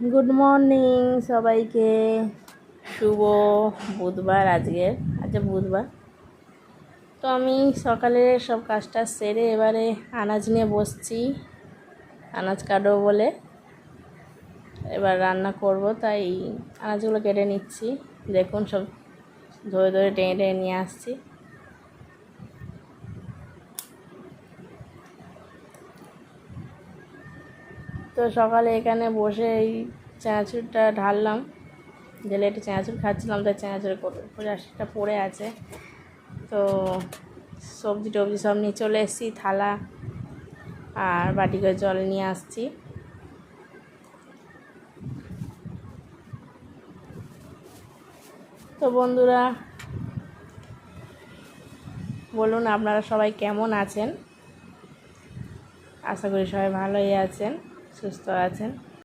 Good morning সবাইকে। শুভ বুধবার। আজ বুধবার। তো আমি সকালে সব কাজটা সেরে এবারে আনাজ নিয়ে বসছি, আনাজ কাটবো বলে। এবার রান্না করব, তাই আনাজগুলো কেটে নিচ্ছি। দেখুন সব ধরে ধরে টেনে টেনে নিয়ে আসছি। তো সকালে এখানে বসে এই চানাচুরটা ঢাললাম, ঢেলে একটু চানাচুর খাচ্ছিলাম, তাই চানাচুর পরিটা পড়ে আছে। তো সবজি টবজি সব নিয়ে চলে এসেছি, থালা আর বাটি করে জল নিয়ে আসছি। তো বন্ধুরা, বলুন আপনারা সবাই কেমন আছেন? আশা করি সবাই ভালোই আছেন, সুস্থ আছেন।